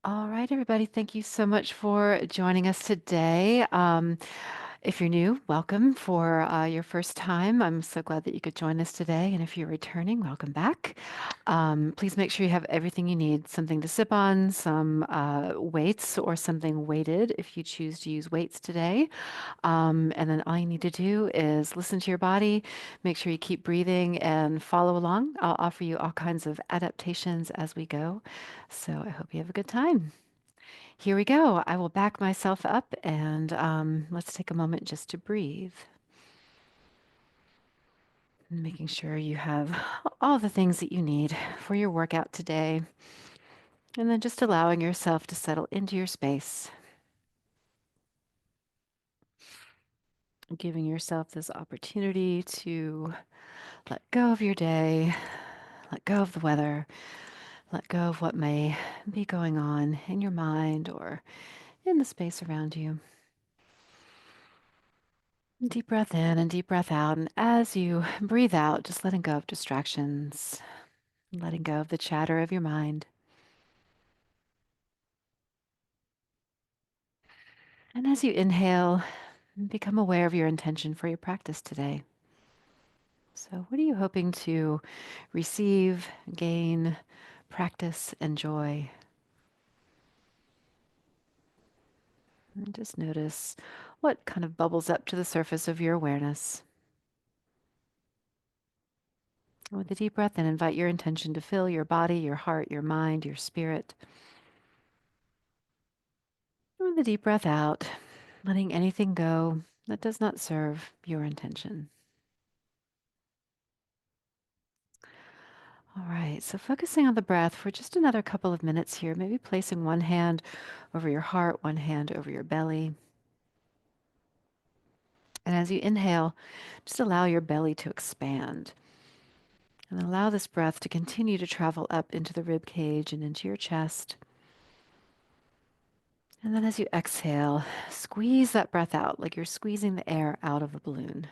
All right, everybody. Thank you so much for joining us today. If you're new, welcome for your first time. I'm so glad that you could join us today. And if you're returning, welcome back. Please make sure you have everything you need, something to sip on, some weights or something weighted if you choose to use weights today. And then all you need to do is listen to your body, make sure you keep breathing and follow along. I'll offer you all kinds of adaptations as we go. So I hope you have a good time. Here we go. I will back myself up and let's take a moment just to breathe. Making sure you have all the things that you need for your workout today. And then just allowing yourself to settle into your space, giving yourself this opportunity to let go of your day, let go of the weather, let go of what may be going on in your mind or in the space around you. Deep breath in and deep breath out. And as you breathe out, just letting go of distractions, letting go of the chatter of your mind. And as you inhale, become aware of your intention for your practice today. So, what are you hoping to receive, gain, practice, enjoy? And just notice what kind of bubbles up to the surface of your awareness. With a deep breath in, invite your intention to fill your body, your heart, your mind, your spirit. With a deep breath out, letting anything go that does not serve your intention. All right, so focusing on the breath for just another couple of minutes here, maybe placing one hand over your heart, one hand over your belly. And as you inhale, just allow your belly to expand. And allow this breath to continue to travel up into the rib cage and into your chest. And then as you exhale, squeeze that breath out like you're squeezing the air out of a balloon.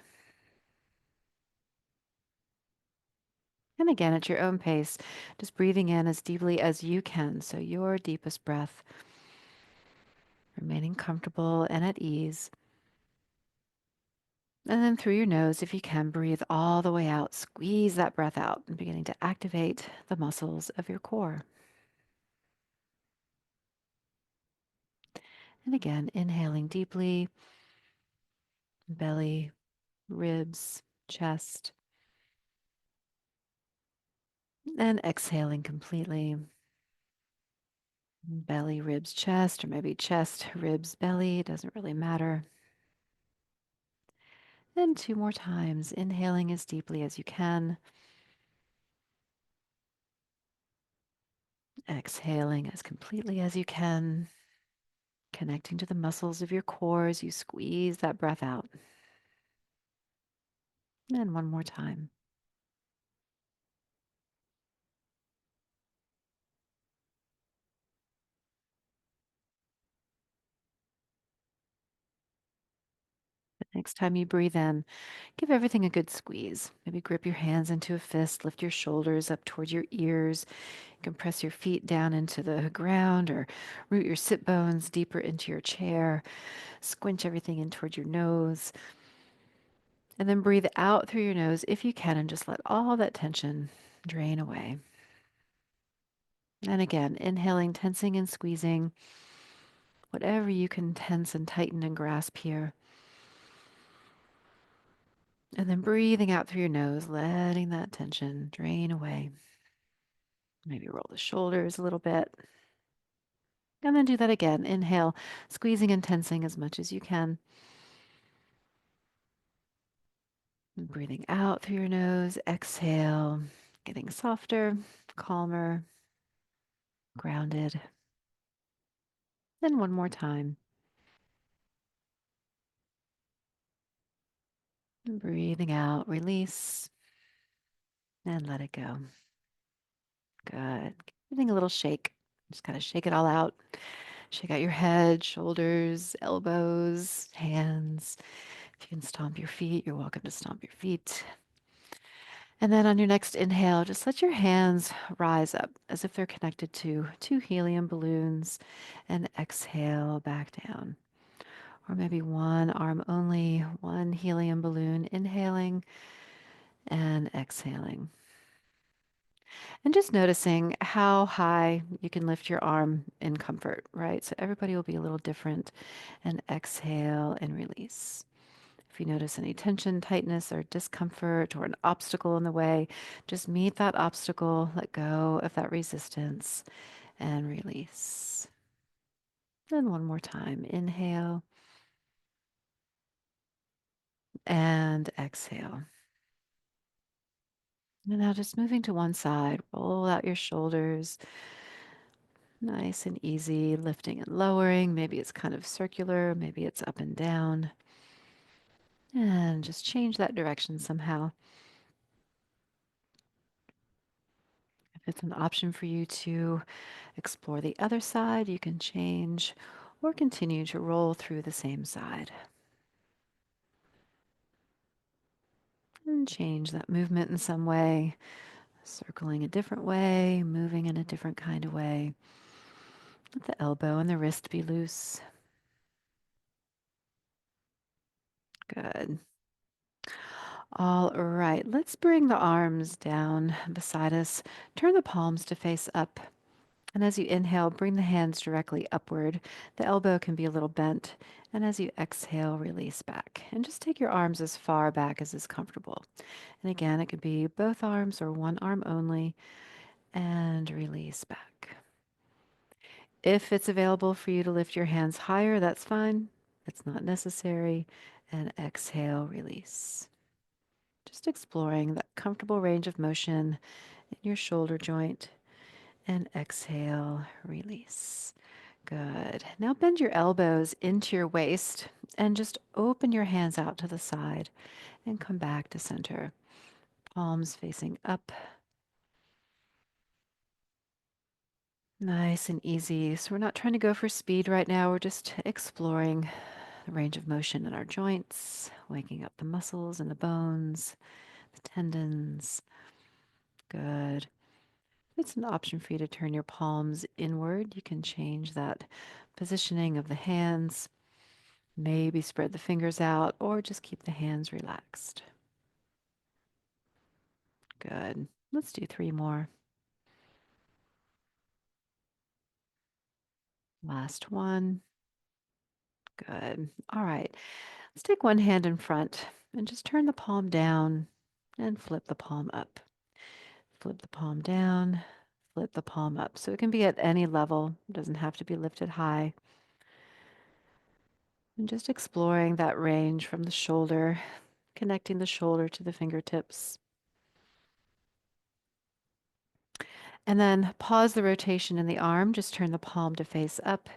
And again, at your own pace, just breathing in as deeply as you can. So your deepest breath, remaining comfortable and at ease. And then through your nose, if you can, breathe all the way out. Squeeze that breath out and beginning to activate the muscles of your core. And again, inhaling deeply, belly, ribs, chest, and exhaling completely. Belly, ribs, chest, or maybe chest, ribs, belly, doesn't really matter. And two more times, inhaling as deeply as you can, exhaling as completely as you can, connecting to the muscles of your core as you squeeze that breath out. And one more time. Next time you breathe in, give everything a good squeeze. Maybe grip your hands into a fist, lift your shoulders up towards your ears. You can press your feet down into the ground or root your sit bones deeper into your chair. Squinch everything in toward your nose. And then breathe out through your nose if you can and just let all that tension drain away. And again, inhaling, tensing and squeezing, whatever you can tense and tighten and grasp here. And then breathing out through your nose, letting that tension drain away. Maybe roll the shoulders a little bit. And then do that again. Inhale, squeezing and tensing as much as you can. And breathing out through your nose, exhale, getting softer, calmer, grounded. Then one more time. And breathing out, release, and let it go. Good. Giving a little shake. Just kind of shake it all out. Shake out your head, shoulders, elbows, hands. If you can stomp your feet, you're welcome to stomp your feet. And then on your next inhale, just let your hands rise up as if they're connected to two helium balloons and exhale back down. Or maybe one arm only, one helium balloon, inhaling and exhaling. And just noticing how high you can lift your arm in comfort, right? So everybody will be a little different. And exhale and release. If you notice any tension, tightness, or discomfort, or an obstacle in the way, just meet that obstacle, let go of that resistance, and release. Then one more time. Inhale and exhale. And now just moving to one side, roll out your shoulders, nice and easy, lifting and lowering. Maybe it's kind of circular, maybe it's up and down. And just change that direction somehow. If it's an option for you to explore the other side, you can change or continue to roll through the same side. And change that movement in some way, circling a different way, moving in a different kind of way. Let the elbow and the wrist be loose. Good. All right, let's bring the arms down beside us. Turn the palms to face up. And as you inhale, bring the hands directly upward. The elbow can be a little bent. And as you exhale, release back. And just take your arms as far back as is comfortable. And again, it could be both arms or one arm only. And release back. If it's available for you to lift your hands higher, that's fine. It's not necessary. And exhale, release. Just exploring that comfortable range of motion in your shoulder joint. And exhale, release. Good. Now bend your elbows into your waist and just open your hands out to the side and come back to center. Palms facing up. Nice and easy. So we're not trying to go for speed right now. We're just exploring the range of motion in our joints, waking up the muscles and the bones, the tendons. Good. It's an option for you to turn your palms inward. You can change that positioning of the hands. Maybe spread the fingers out or just keep the hands relaxed. Good. Let's do three more. Last one. Good. All right. Let's take one hand in front and just turn the palm down and flip the palm up. Flip the palm down, flip the palm up. So it can be at any level, it doesn't have to be lifted high. And just exploring that range from the shoulder, connecting the shoulder to the fingertips. And then pause the rotation in the arm. Just turn the palm to face up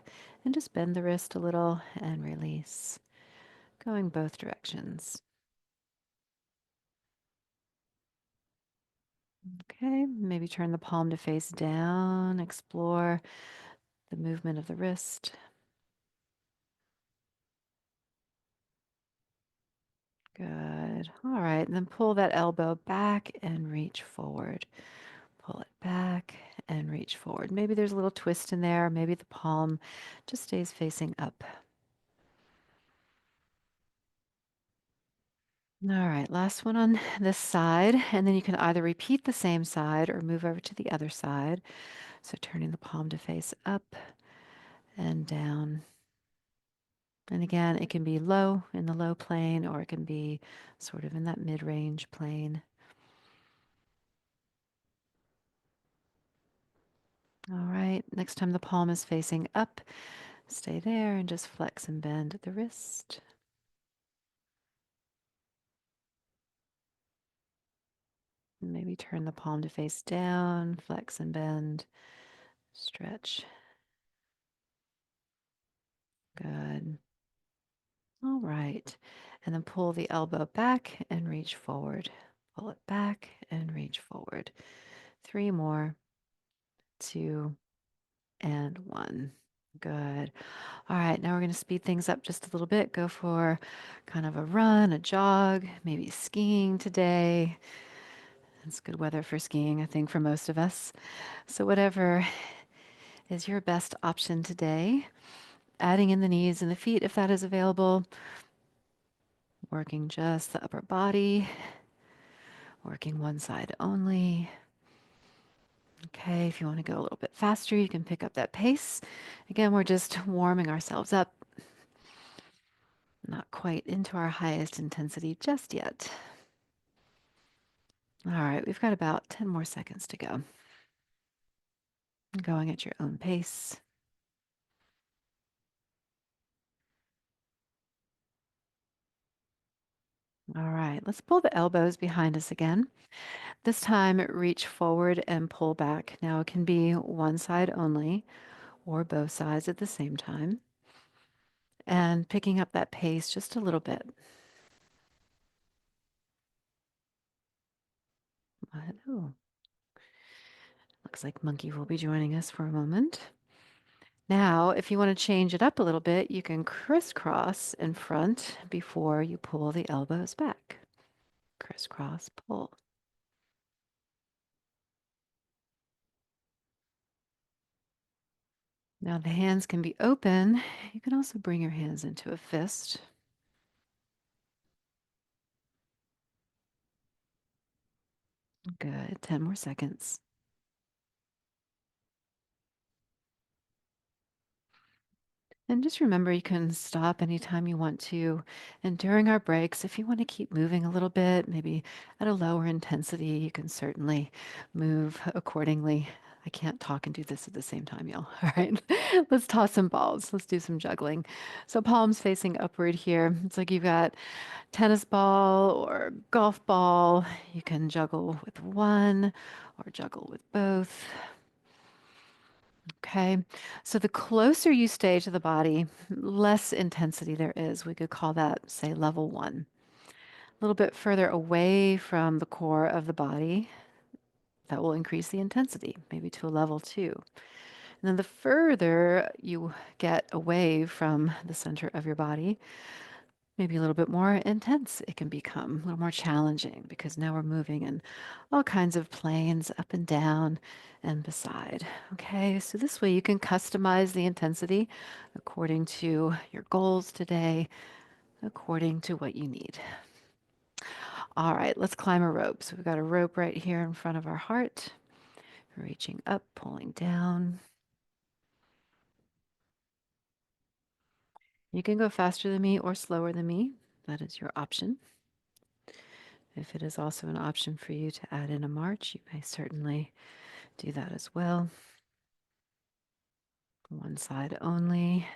and just bend the wrist a little and release. Going both directions. Okay, maybe turn the palm to face down. Explore the movement of the wrist. Good. All right, and then pull that elbow back and reach forward. Pull it back and reach forward. Maybe there's a little twist in there. Maybe the palm just stays facing up. All right, last one on this side, and then you can either repeat the same side or move over to the other side. So turning the palm to face up and down. And again, it can be low in the low plane, or it can be sort of in that mid-range plane. All right, next time the palm is facing up, stay there and just flex and bend the wrist. Maybe turn the palm to face down, flex and bend, stretch. Good. All right. And then pull the elbow back and reach forward. Pull it back and reach forward. Three more. Two and one. Good. All right, now we're going to speed things up just a little bit. Go for kind of a run, a jog, maybe skiing today. It's good weather for skiing, I think, for most of us. So, whatever is your best option today, adding in the knees and the feet if that is available, working just the upper body, working one side only. Okay, if you want to go a little bit faster, you can pick up that pace. Again, we're just warming ourselves up, not quite into our highest intensity just yet. All right, we've got about 10 more seconds to go. Going at your own pace. All right, let's pull the elbows behind us again. This time, reach forward and pull back. Now, it can be one side only or both sides at the same time. And picking up that pace just a little bit. Oh, looks like Monkey will be joining us for a moment. Now, if you want to change it up a little bit, you can crisscross in front before you pull the elbows back. Crisscross, pull. Now the hands can be open. You can also bring your hands into a fist. Good. 10 more seconds. And just remember, you can stop anytime you want to. And during our breaks, if you want to keep moving a little bit, maybe at a lower intensity, you can certainly move accordingly. I can't talk and do this at the same time, y'all. All right, let's toss some balls. Let's do some juggling. So palms facing upward here. It's like you've got tennis ball or golf ball. You can juggle with one or juggle with both. Okay. So the closer you stay to the body, less intensity there is. We could call that, say, level one. A little bit further away from the core of the body, that will increase the intensity, maybe to a level two. And then the further you get away from the center of your body, maybe a little bit more intense it can become, a little more challenging because now we're moving in all kinds of planes up and down and beside. Okay, so this way you can customize the intensity according to your goals today, according to what you need. All right, let's climb a rope. So we've got a rope right here in front of our heart, reaching up, pulling down. You can go faster than me or slower than me. That is your option. If it is also an option for you to add in a march, you may certainly do that as well. One side only.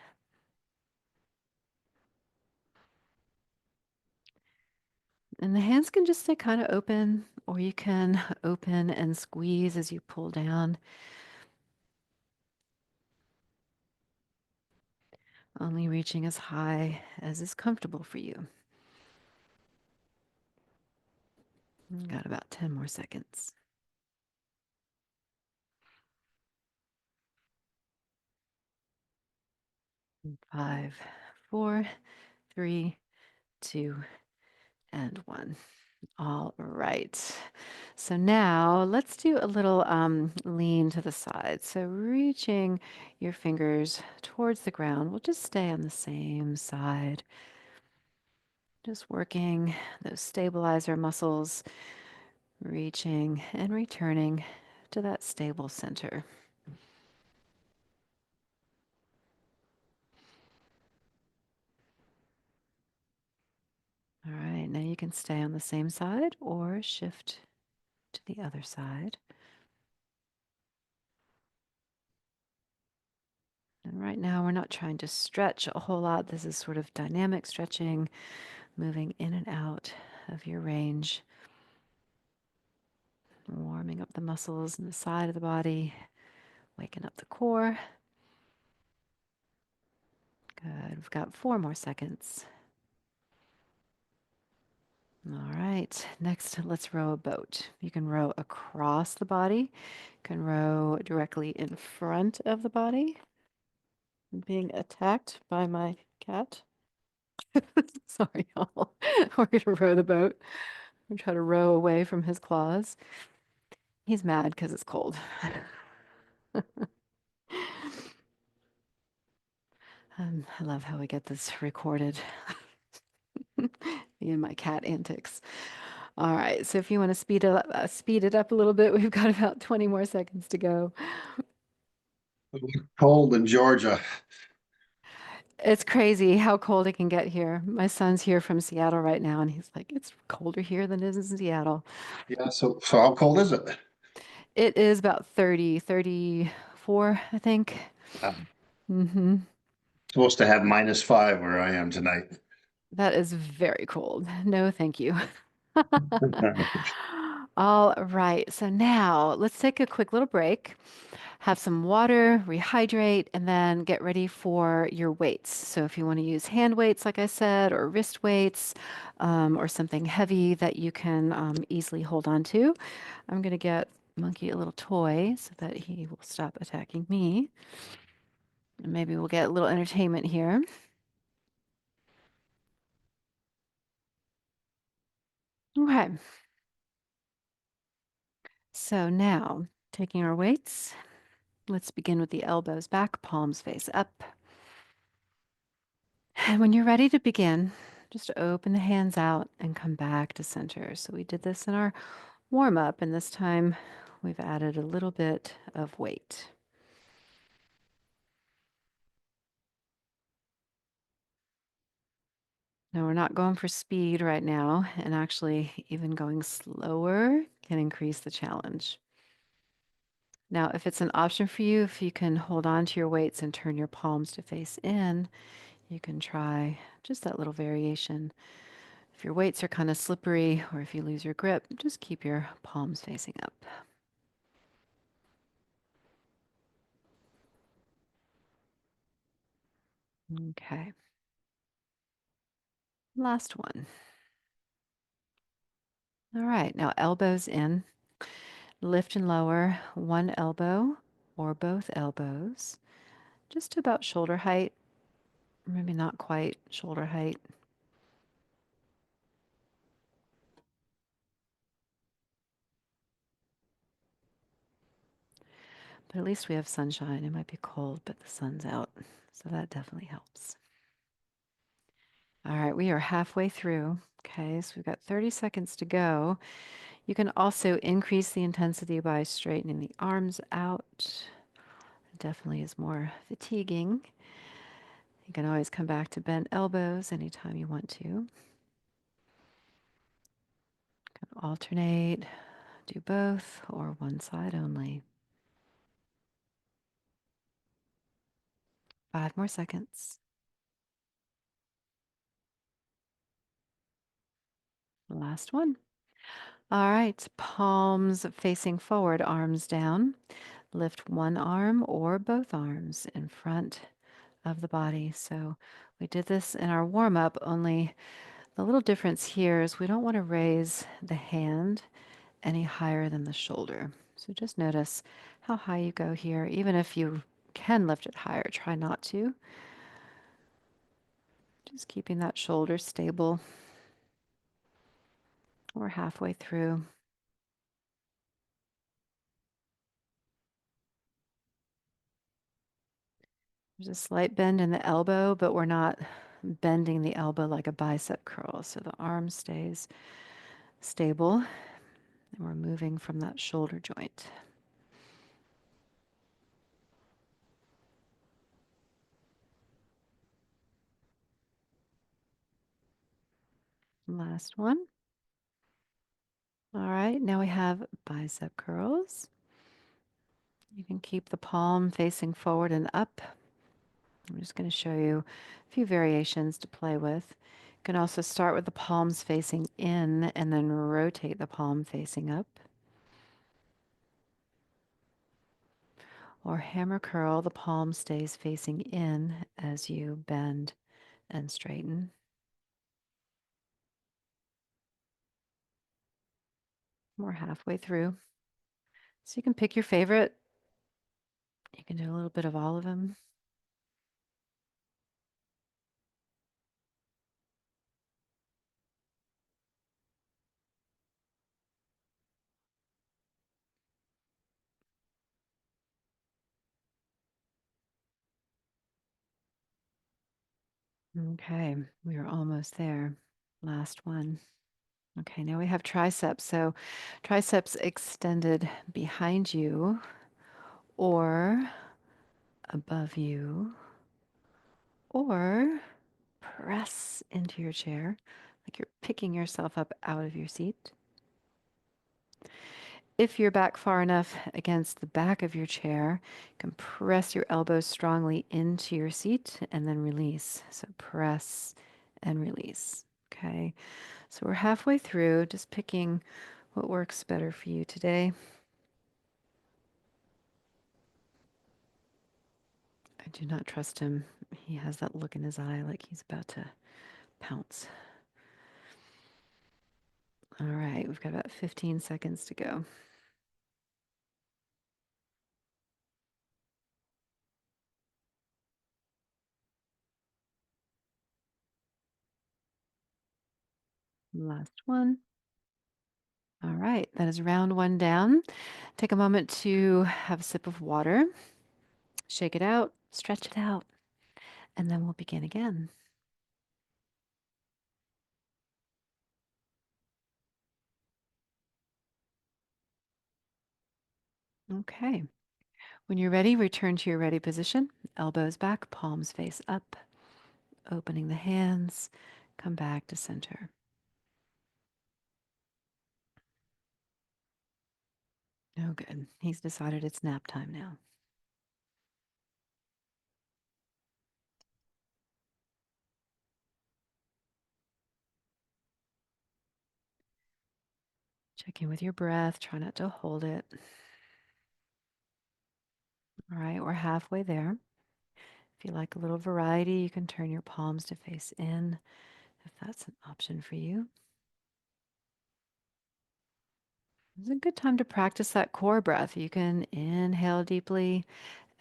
And the hands can just stay kind of open, or you can open and squeeze as you pull down, only reaching as high as is comfortable for you. Got about 10 more seconds. 5, 4, 3, 2, and 1. All right. So now let's do a little lean to the side. So reaching your fingers towards the ground. We'll just stay on the same side. Just working those stabilizer muscles, reaching and returning to that stable center. All right, now you can stay on the same side or shift to the other side. And right now, we're not trying to stretch a whole lot. This is sort of dynamic stretching, moving in and out of your range, warming up the muscles in the side of the body, waking up the core. Good. We've got 4 more seconds. All right. Next, let's row a boat. You can row across the body. You can row directly in front of the body. I'm being attacked by my cat. Sorry, y'all. We're going to row the boat. and try to row away from his claws. He's mad because it's cold. I love how we get this recorded. Me and my cat antics. All right, so if you want to speed it up a little bit, we've got about 20 more seconds to go. Cold in Georgia. It's crazy how cold it can get here. My son's here from Seattle right now, and he's like, it's colder here than it is in Seattle. Yeah, so how cold is it? It is about 30, 34, I think. Hmm. Supposed to have -5 where I am tonight. That is very cold. No, thank you. All right, so now let's take a quick little break, have some water, rehydrate, and then get ready for your weights. So if you want to use hand weights, like I said, or wrist weights, or something heavy that you can easily hold on to, I'm going to get Monkey a little toy so that he will stop attacking me. And maybe we'll get a little entertainment here. Okay, so now taking our weights, let's begin with the elbows back, palms face up. And when you're ready to begin, just open the hands out and come back to center. So we did this in our warm up, and this time we've added a little bit of weight. Now we're not going for speed right now, and actually, even going slower can increase the challenge. Now, if it's an option for you, if you can hold on to your weights and turn your palms to face in, you can try just that little variation. If your weights are kind of slippery or if you lose your grip, just keep your palms facing up. Okay, last one. All right, now elbows in, lift and lower one elbow or both elbows, just to about shoulder height, maybe not quite shoulder height. But at least we have sunshine. It might be cold, but the sun's out, so that definitely helps. All right, we are halfway through. Okay, so we've got 30 seconds to go. You can also increase the intensity by straightening the arms out. It definitely is more fatiguing. You can always come back to bent elbows anytime you want to. Alternate, do both, or one side only. 5 more seconds. Last one. All right, palms facing forward, arms down. Lift one arm or both arms in front of the body. So we did this in our warm up, only the little difference here is we don't want to raise the hand any higher than the shoulder. So just notice how high you go here. Even if you can lift it higher, try not to. Just keeping that shoulder stable. We're halfway through. There's a slight bend in the elbow, but we're not bending the elbow like a bicep curl. So the arm stays stable and we're moving from that shoulder joint. Last one. All right, now we have bicep curls. You can keep the palm facing forward and up. I'm just going to show you a few variations to play with. You can also start with the palms facing in and then rotate the palm facing up. Or hammer curl, the palm stays facing in as you bend and straighten. We're halfway through. So you can pick your favorite. You can do a little bit of all of them. Okay, we are almost there. Last one. Okay, now we have triceps. So triceps extended behind you or above you, or press into your chair like you're picking yourself up out of your seat. If you're back far enough against the back of your chair, you can press your elbows strongly into your seat and then release. So press and release. Okay, so we're halfway through, just picking what works better for you today. I do not trust him. He has that look in his eye like he's about to pounce. All right, we've got about 15 seconds to go. Last one. All right, that is round one down. Take a moment to have a sip of water, shake it out, stretch it out, and then we'll begin again. Okay, when you're ready, return to your ready position. Elbows back, palms face up, opening the hands, come back to center. Oh, good. He's decided it's nap time now. Check in with your breath. Try not to hold it. All right, we're halfway there. If you like a little variety, you can turn your palms to face in if that's an option for you. It's a good time to practice that core breath. You can inhale deeply,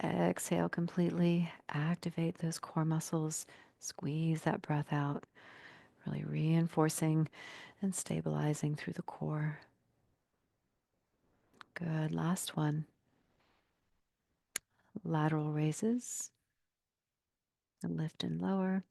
exhale completely, activate those core muscles, squeeze that breath out, really reinforcing and stabilizing through the core. Good. Last one. Lateral raises, and lift and lower.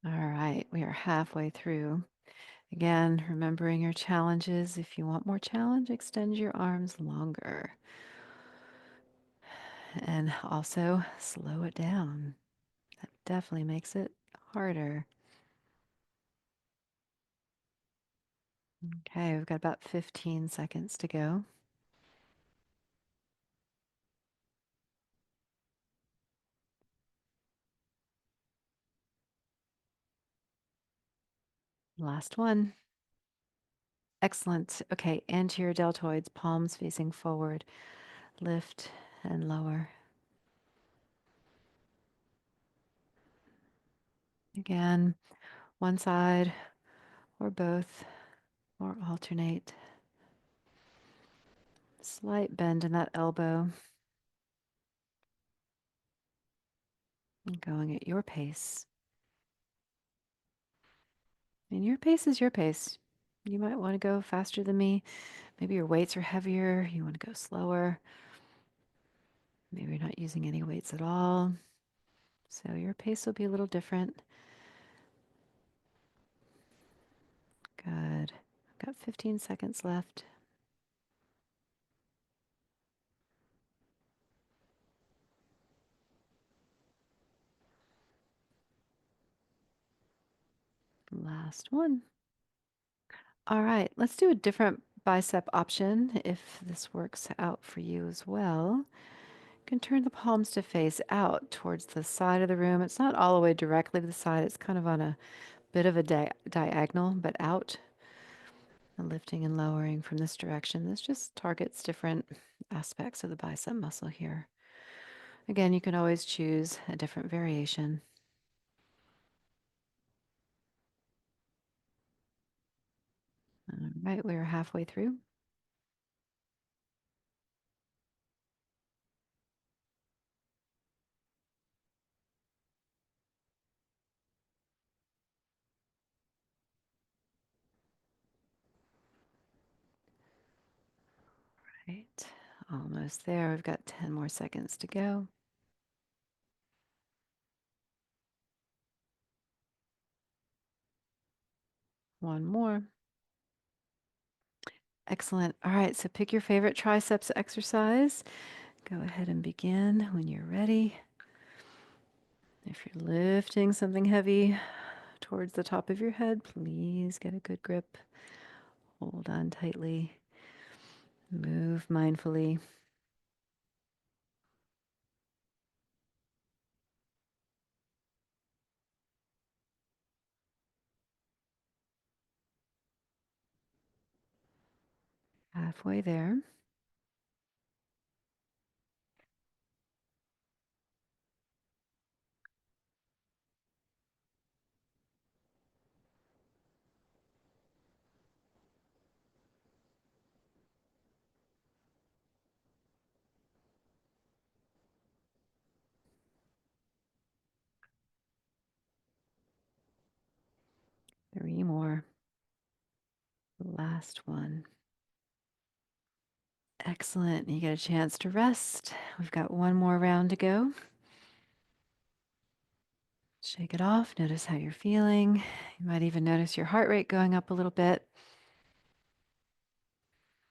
All right, we are halfway through. Again, remembering your challenges. If you want more challenge, extend your arms longer. And also slow it down. That definitely makes it harder. Okay, we've got about 15 seconds to go. Last one. Excellent. Okay, anterior deltoids, palms facing forward. Lift and lower. Again, one side or both, or alternate. Slight bend in that elbow. And going at your pace. And your pace is your pace. You might want to go faster than me. Maybe your weights are heavier. You want to go slower. Maybe you're not using any weights at all. So your pace will be a little different. Good. I've got 15 seconds left. Last one. All right, let's do a different bicep option if this works out for you as well. You can turn the palms to face out towards the side of the room. It's not all the way directly to the side. It's kind of on a bit of a diagonal, but out. And lifting and lowering from this direction. This just targets different aspects of the bicep muscle here. Again, you can always choose a different variation. All right, we are halfway through. Almost there. We've got 10 more seconds to go. One more. Excellent. All right, so pick your favorite triceps exercise. Go ahead and begin when you're ready. If you're lifting something heavy towards the top of your head, please get a good grip. Hold on tightly. Move mindfully. Halfway there. Three more. Last one. Excellent. You get a chance to rest. We've got one more round to go. Shake it off. Notice how you're feeling. You might even notice your heart rate going up a little bit.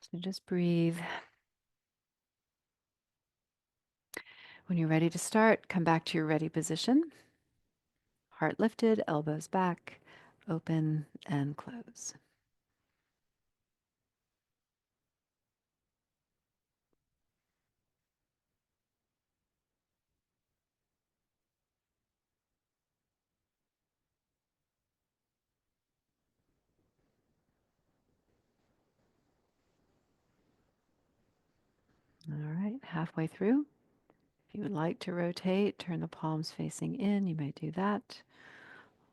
So just breathe. When you're ready to start, come back to your ready position. Heart lifted, elbows back, open and close. All right, halfway through. If you would like to rotate, turn the palms facing in, you may do that,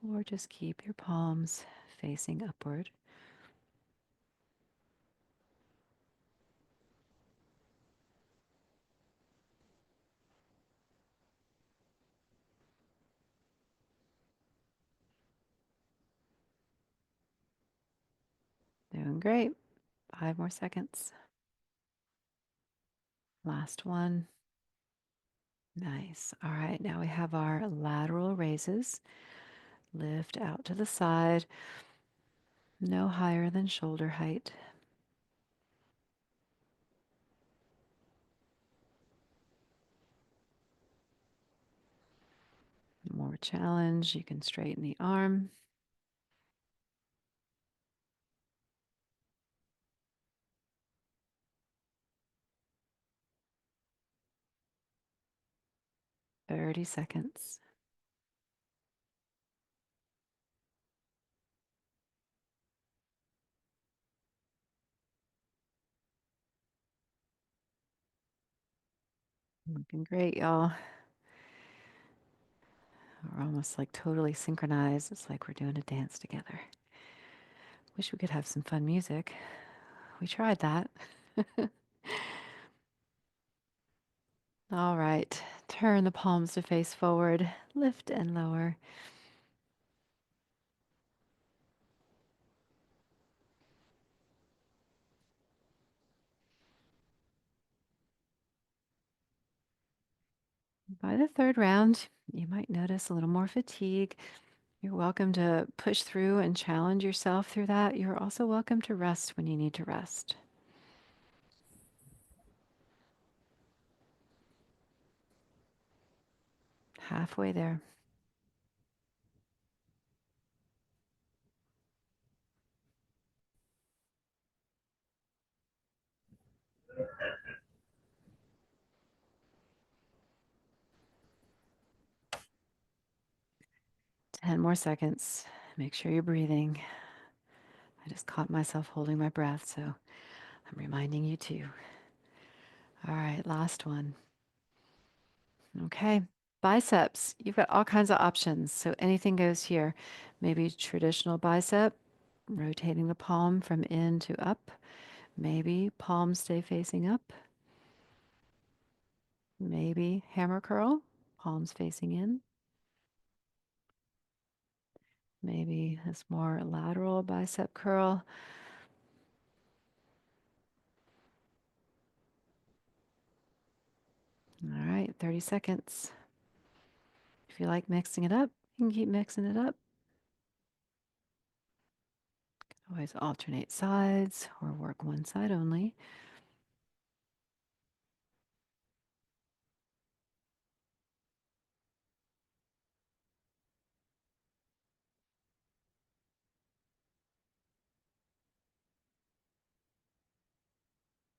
or just keep your palms facing upward. Doing great. 5 more seconds. Last one. Nice. All right, now we have our lateral raises. Lift out to the side, no higher than shoulder height. More challenge, you can straighten the arm. 30 seconds. Looking great, y'all. We're almost like totally synchronized. It's like we're doing a dance together. Wish we could have some fun music. We tried that. All right. Turn the palms to face forward. Lift and lower. By the third round, you might notice a little more fatigue. You're welcome to push through and challenge yourself through that. You're also welcome to rest when you need to rest. Halfway there. 10 more seconds. Make sure you're breathing. I just caught myself holding my breath, so I'm reminding you too. All right, last one. Okay, biceps. You've got all kinds of options, so anything goes here. Maybe traditional bicep, rotating the palm from in to up. Maybe palms stay facing up. Maybe hammer curl, palms facing in. Maybe this more lateral bicep curl. All right, 30 seconds. If you like mixing it up, you can keep mixing it up. Always alternate sides or work one side only.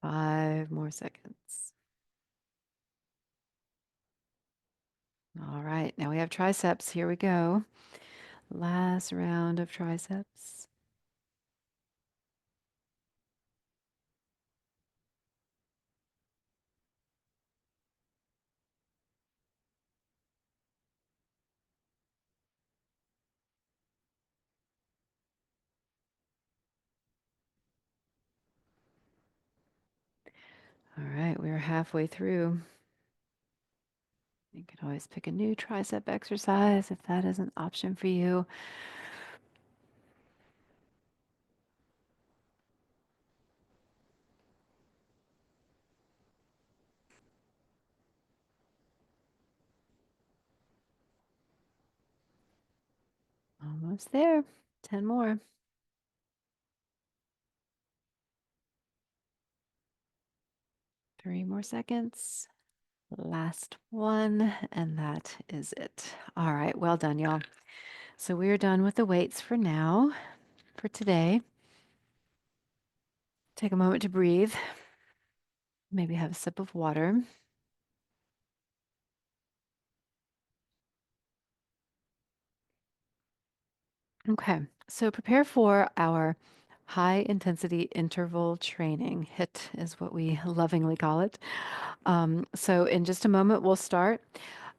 5 more seconds. All right, now we have triceps. Here we go. Last round of triceps. All right, we're halfway through. You can always pick a new tricep exercise if that is an option for you. Almost there. 10 more. 3 more seconds. Last one, and that is it. All right, well done, y'all. So we are done with the weights for now, for today. Take a moment to breathe. Maybe have a sip of water. Okay, so prepare for our high intensity interval training. HIIT is what we lovingly call it. So in just a moment, we'll start.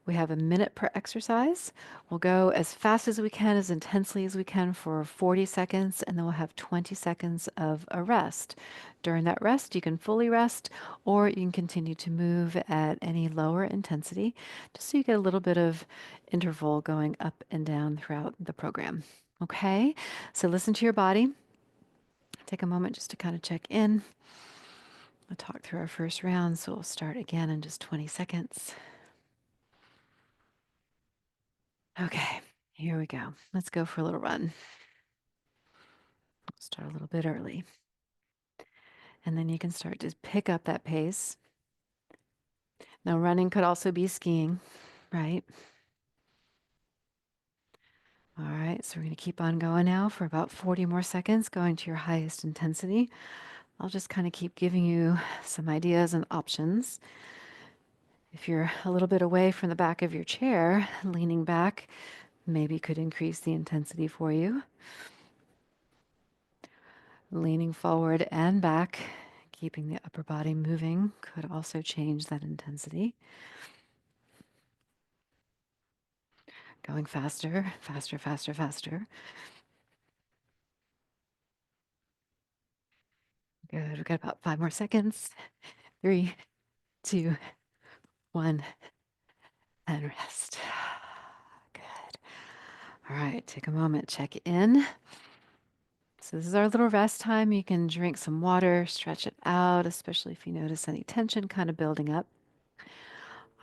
We have a minute per exercise. We'll go as fast as we can, as intensely as we can for 40 seconds, and then we'll have 20 seconds of a rest. During that rest, you can fully rest, or you can continue to move at any lower intensity, just so you get a little bit of interval going up and down throughout the program. Okay, so listen to your body. Take a moment just to kind of check in. We'll talk through our first round, so we'll start again in just 20 seconds. Okay, here we go. Let's go for a little run. Start a little bit early. And then you can start to pick up that pace. Now, running could also be skiing, right? All right, so we're going to keep on going now for about 40 more seconds, going to your highest intensity. I'll just kind of keep giving you some ideas and options. If you're a little bit away from the back of your chair, leaning back, maybe could increase the intensity for you. Leaning forward and back, keeping the upper body moving, could also change that intensity. Going faster, faster, faster, faster. Good. We've got about 5 more seconds. 3, 2, 1, and rest. Good. All right, take a moment, check in. So this is our little rest time. You can drink some water, stretch it out, especially if you notice any tension kind of building up.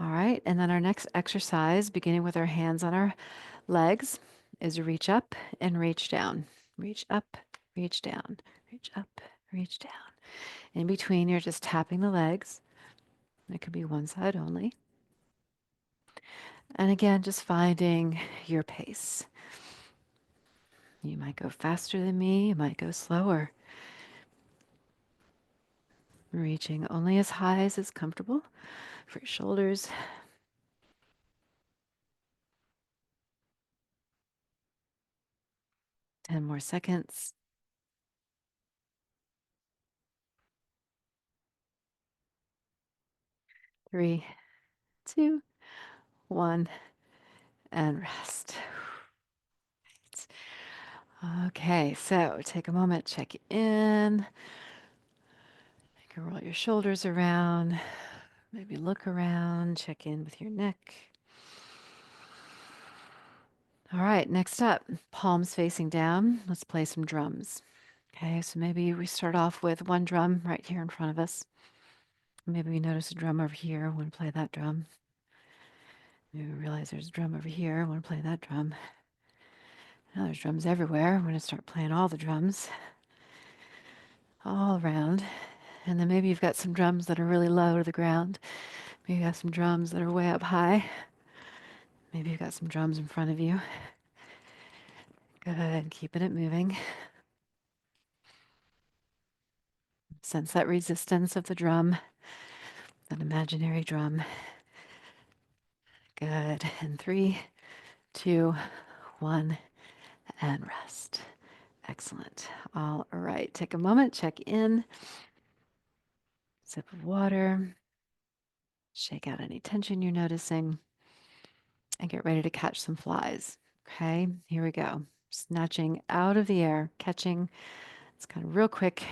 All right, and then our next exercise, beginning with our hands on our legs, is reach up and reach down. Reach up, reach down, reach up, reach down. In between, you're just tapping the legs. It could be one side only. And again, just finding your pace. You might go faster than me, you might go slower. Reaching only as high as is comfortable for your shoulders. 10 more seconds. 3, 2, 1, and rest. Okay, so take a moment, check in. You can roll your shoulders around, maybe look around, check in with your neck. All right, next up, palms facing down. Let's play some drums. Okay, so maybe we start off with one drum right here in front of us. Maybe we notice a drum over here. I want to play that drum. Maybe we realize there's a drum over here. I want to play that drum. Now there's drums everywhere. I'm going to start playing all the drums all around. And then maybe you've got some drums that are really low to the ground. Maybe you have some drums that are way up high. Maybe you've got some drums in front of you. Good, keeping it moving. Sense that resistance of the drum, that imaginary drum. Good. And 3, 2, 1, and rest. Excellent. All right. Take a moment, check in. Sip of water. Shake out any tension you're noticing. And get ready to catch some flies. Okay, here we go. Snatching out of the air, catching. It's kind of real quick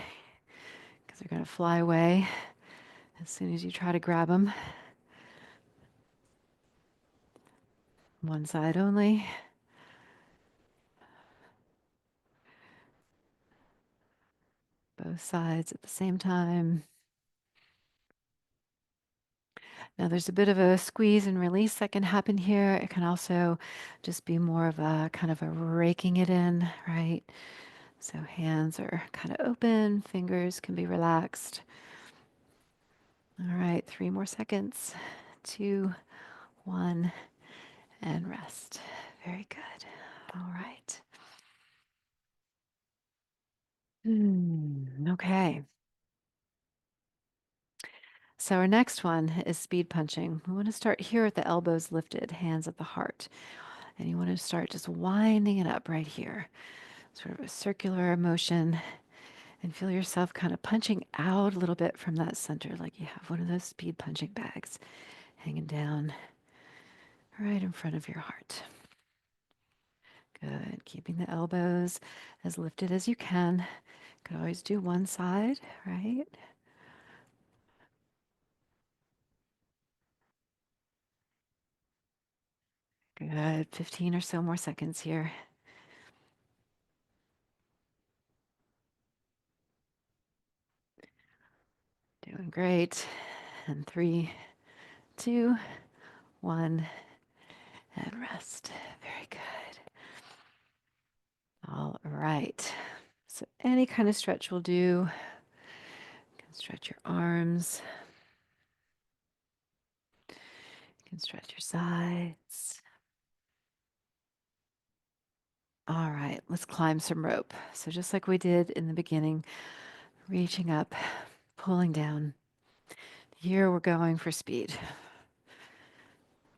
because they're going to fly away as soon as you try to grab them. One side only. Both sides at the same time. Now there's a bit of a squeeze and release that can happen here. It can also just be more of a kind of a raking it in, right? So hands are kind of open, fingers can be relaxed. All right, 3 more seconds. 2, 1, and rest. Very good. All right. Okay. So our next one is speed punching. We want to start here at the elbows lifted, hands at the heart. And you want to start just winding it up right here. Sort of a circular motion, and feel yourself kind of punching out a little bit from that center, like you have one of those speed punching bags hanging down right in front of your heart. Good. Keeping the elbows as lifted as you can. Could always do one side, right? Good. 15 or so more seconds here. Doing great. And 3, 2, 1, and rest. Very good. All right. So any kind of stretch will do. You can stretch your arms. You can stretch your sides. All right, let's climb some rope. So just like we did in the beginning, reaching up, pulling down. Here we're going for speed.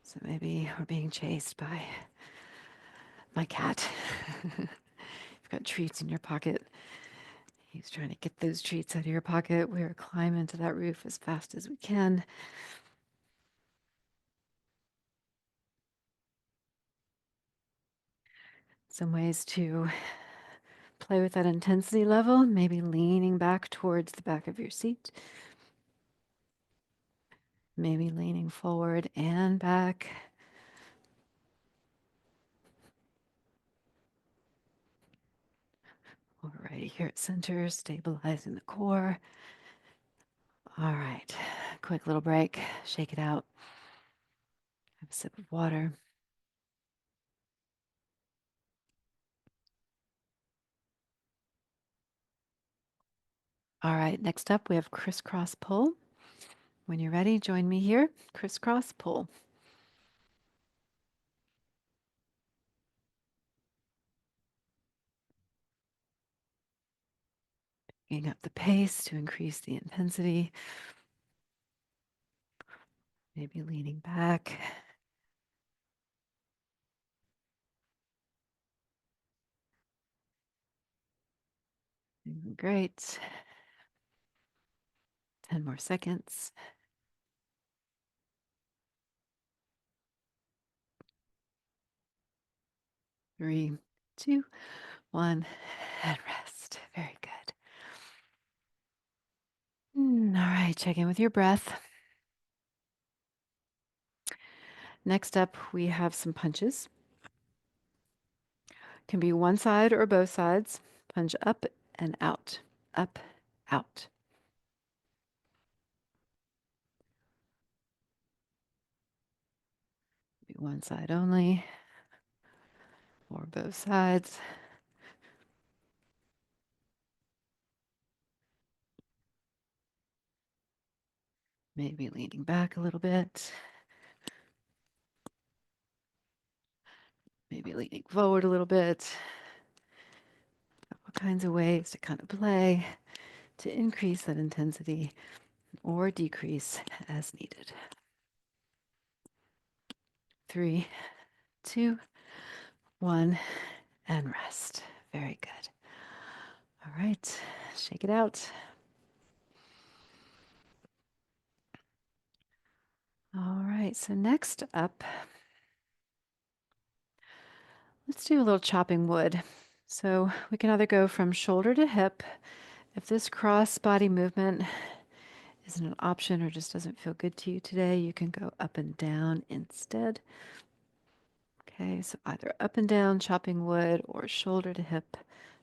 So maybe we're being chased by my cat. You've got treats in your pocket. He's trying to get those treats out of your pocket. We're climbing to that roof as fast as we can. Some ways to play with that intensity level, maybe leaning back towards the back of your seat. Maybe leaning forward and back. Or right here at center, stabilizing the core. All right, quick little break, shake it out. Have a sip of water. All right, next up we have crisscross pull. When you're ready, join me here. Crisscross pull. Picking up the pace to increase the intensity. Maybe leaning back. Great. 10 more seconds. 3, 2, 1, and rest. Very good. All right, check in with your breath. Next up, we have some punches. Can be one side or both sides. Punch up and out, up, out. one side only or both sides. Maybe leaning back a little bit. Maybe leaning forward a little bit. All kinds of ways to kind of play to increase that intensity or decrease as needed. 3, 2, 1, and rest. Very good. All right, shake it out. All right, so next up, let's do a little chopping wood. So we can either go from shoulder to hip. If this cross body movement isn't an option or just doesn't feel good to you today, you can go up and down instead. Okay, so either up and down chopping wood or shoulder to hip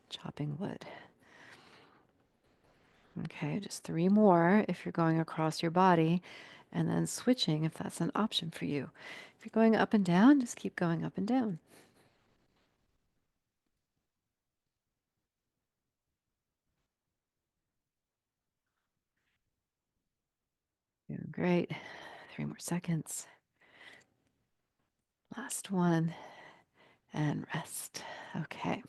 chopping wood. Okay, just 3 more if you're going across your body, and then switching if that's an option for you. If you're going up and down, just keep going up and down. Doing great. 3 more seconds. Last one, and rest. Okay.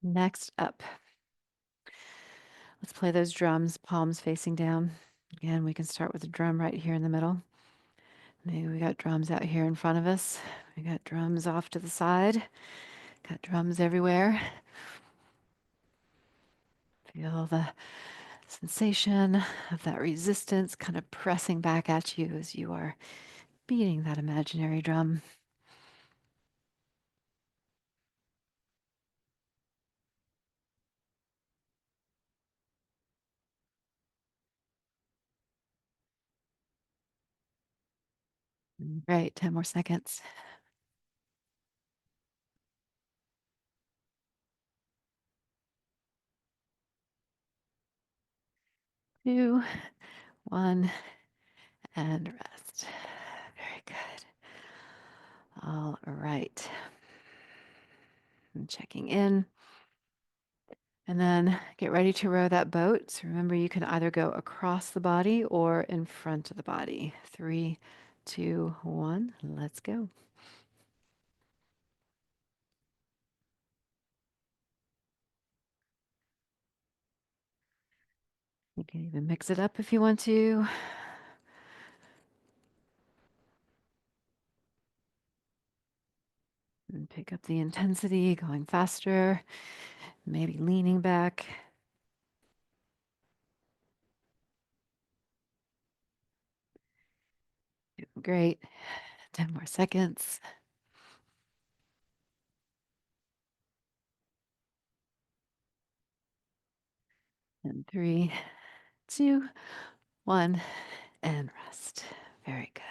Next up, let's play those drums, palms facing down. Again, we can start with a drum right here in the middle. Maybe we got drums out here in front of us. We got drums off to the side. Got drums everywhere. Feel the sensation of that resistance kind of pressing back at you as you are beating that imaginary drum. Great, 10 more seconds. 2, 1, and rest. Very good. All right. I'm checking in. And then get ready to row that boat. So remember, you can either go across the body or in front of the body. 3, 2, 1, let's go. You can even mix it up if you want to. And pick up the intensity, going faster, maybe leaning back. Doing great. 10 more seconds. And 3, 2, 1, and rest. Very good.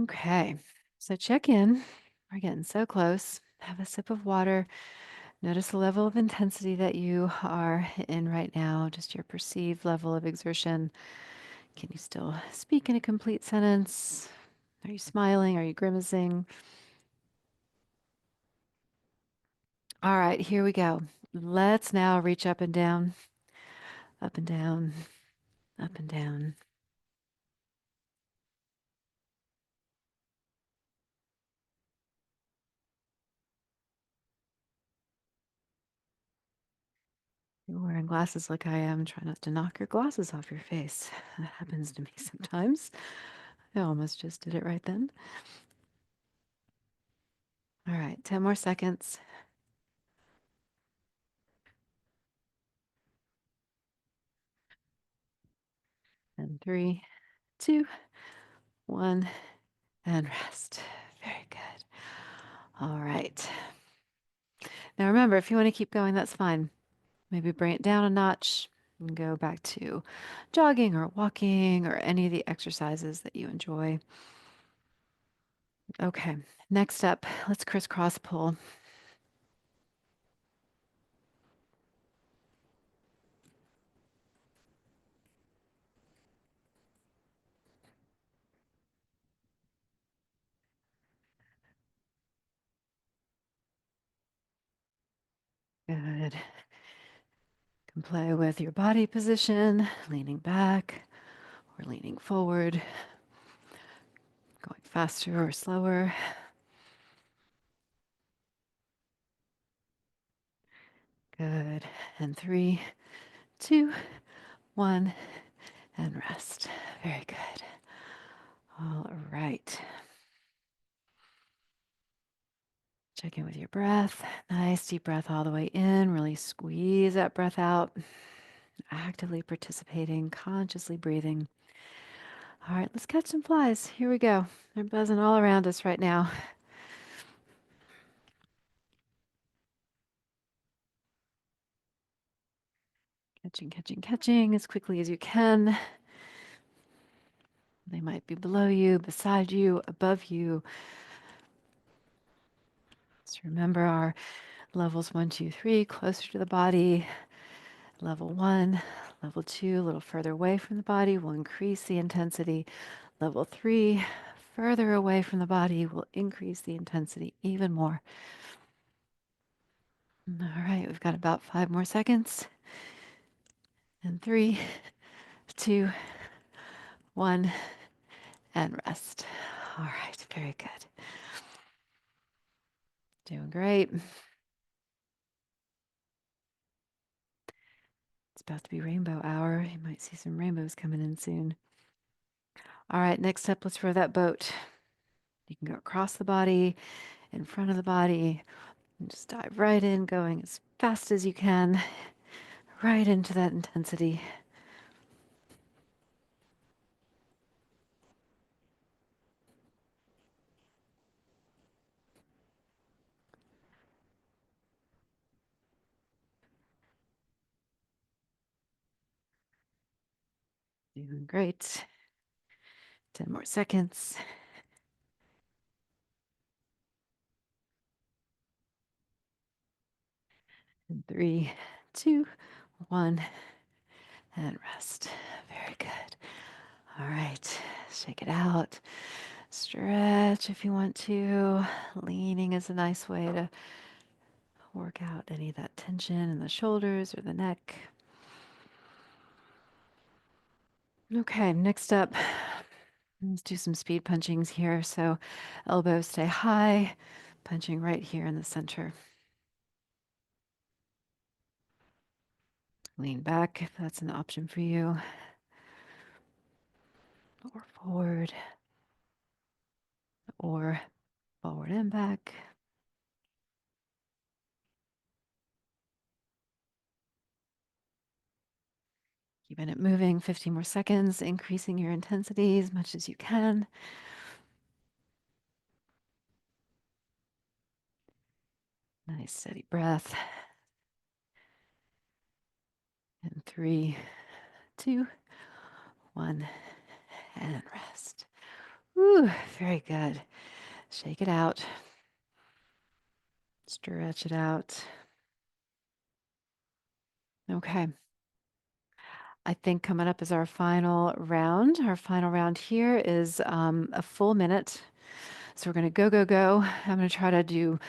Okay, so check in. We're getting so close. Have a sip of water. Notice the level of intensity that you are in right now, just your perceived level of exertion. Can you still speak in a complete sentence? Are you smiling? Are you grimacing? All right, here we go. Let's now reach up and down, up and down, up and down. You're wearing glasses like I am. Try not to knock your glasses off your face. That happens to me sometimes. I almost just did it right then. All right, 10 more seconds. And 3, 2, 1, and rest. Very good. All right. Now remember, if you want to keep going, that's fine. Maybe bring it down a notch and go back to jogging or walking or any of the exercises that you enjoy. Okay, next up, let's crisscross pull. Good. You can play with your body position, leaning back or leaning forward, going faster or slower. Good. And 3, 2, 1, and rest. Very good. All right. Check in with your breath. Nice deep breath all the way in. Really squeeze that breath out. Actively participating, consciously breathing. All right, let's catch some flies. Here we go. They're buzzing all around us right now. Catching, catching, catching as quickly as you can. They might be below you, beside you, above you. So remember our levels 1, 2, 3, closer to the body. Level 1, level 2, a little further away from the body will increase the intensity. Level 3, further away from the body will increase the intensity even more. All right, we've got about 5 more seconds. And 3, 2, 1, and rest. All right, very good. Doing great. It's about to be rainbow hour. You might see some rainbows coming in soon. All right, next up, let's row that boat. You can go across the body, in front of the body, and just dive right in, going as fast as you can, right into that intensity. Doing great. 10 more seconds. And 3, 2, 1, and rest. Very good. All right, shake it out. Stretch if you want to. Leaning is a nice way to work out any of that tension in the shoulders or the neck. Okay, next up, let's do some speed punchings here. So elbows stay high, punching right here in the center. Lean back if that's an option for you, or forward, or forward and back. Keeping it moving, 15 more seconds, increasing your intensity as much as you can. Nice steady breath. And 3, 2, 1, and rest. Woo, very good. Shake it out. Stretch it out. Okay. I think coming up is our final round. Our final round here is a full minute. So we're going to go, go, go. I'm going to try to do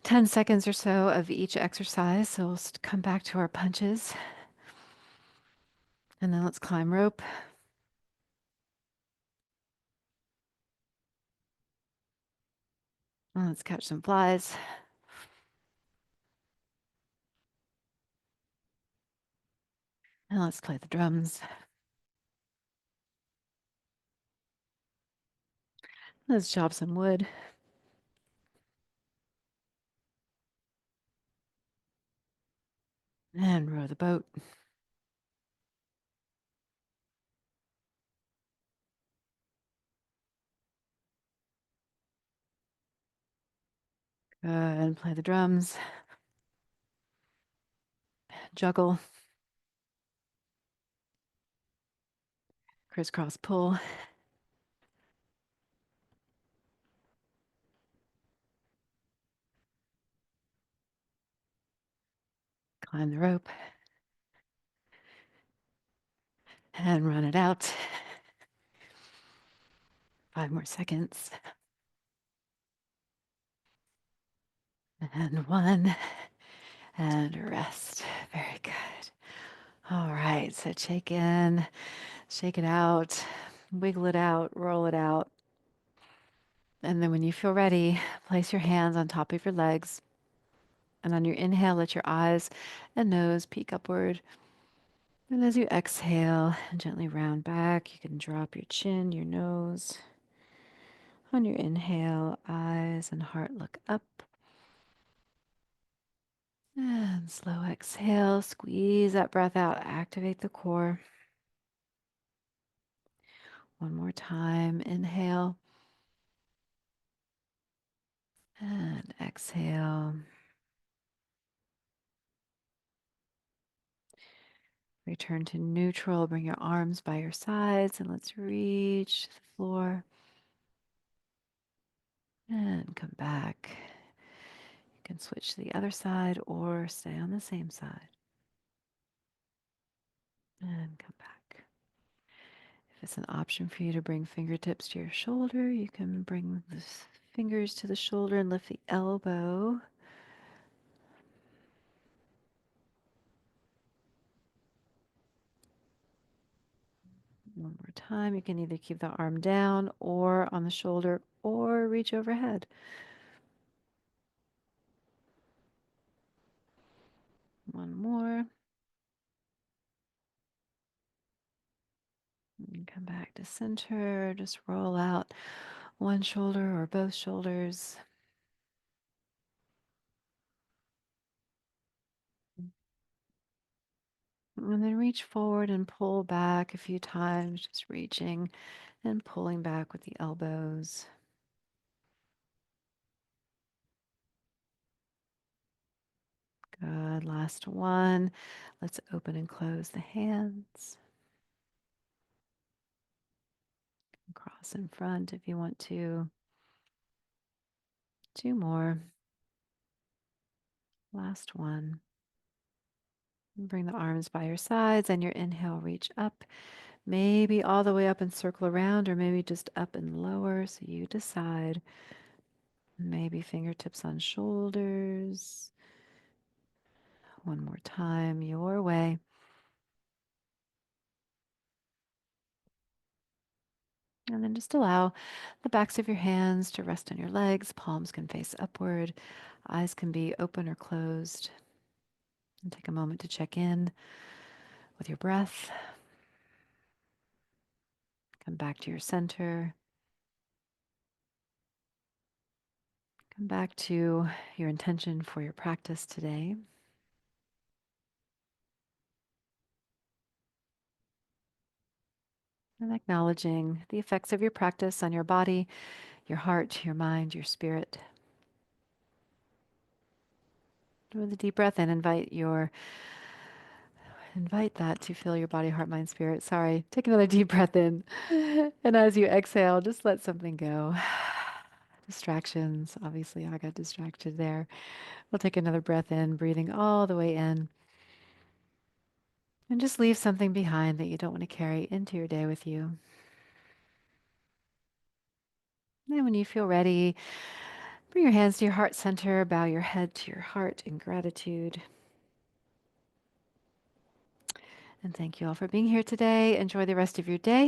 10 seconds or so of each exercise. So we'll come back to our punches. And then let's climb rope. And let's catch some flies. And let's play the drums. Let's chop some wood. And row the boat. And play the drums. Juggle. Crisscross pull. Climb the rope. And run it out. 5 more seconds. And 1. And rest. Very good. All right. So shake in, shake it out, wiggle it out, roll it out. And then when you feel ready, place your hands on top of your legs. And on your inhale, let your eyes and nose peek upward. And as you exhale, gently round back, you can drop your chin, your nose. On your inhale, eyes and heart look up. And slow exhale, squeeze that breath out, activate the core. One more time, inhale and exhale. Return to neutral, bring your arms by your sides and let's reach the floor and come back. You can switch to the other side or stay on the same side and come back. If it's an option for you to bring fingertips to your shoulder, you can bring the fingers to the shoulder and lift the elbow. One more time. You can either keep the arm down or on the shoulder or reach overhead. One more. And come back to center. Just roll out one shoulder or both shoulders. And then reach forward and pull back a few times, just reaching and pulling back with the elbows. Good. Last one. Let's open and close the hands. Cross in front if you want to. Two more. Last one. Bring the arms by your sides and your inhale, reach up, maybe all the way up and circle around, or maybe just up and lower. So you decide. Maybe fingertips on shoulders. One more time, your way. And then just allow the backs of your hands to rest on your legs. Palms can face upward. Eyes can be open or closed. And take a moment to check in with your breath. Come back to your center. Come back to your intention for your practice today. And acknowledging the effects of your practice on your body, your heart, your mind, your spirit. With a deep breath in, invite that to fill your body, heart, mind, spirit. Sorry. Take another deep breath in. And as you exhale, just let something go. Distractions. Obviously, I got distracted there. We'll take another breath in, breathing all the way in. And just leave something behind that you don't want to carry into your day with you. And when you feel ready, bring your hands to your heart center, bow your head to your heart in gratitude. And thank you all for being here today. Enjoy the rest of your day.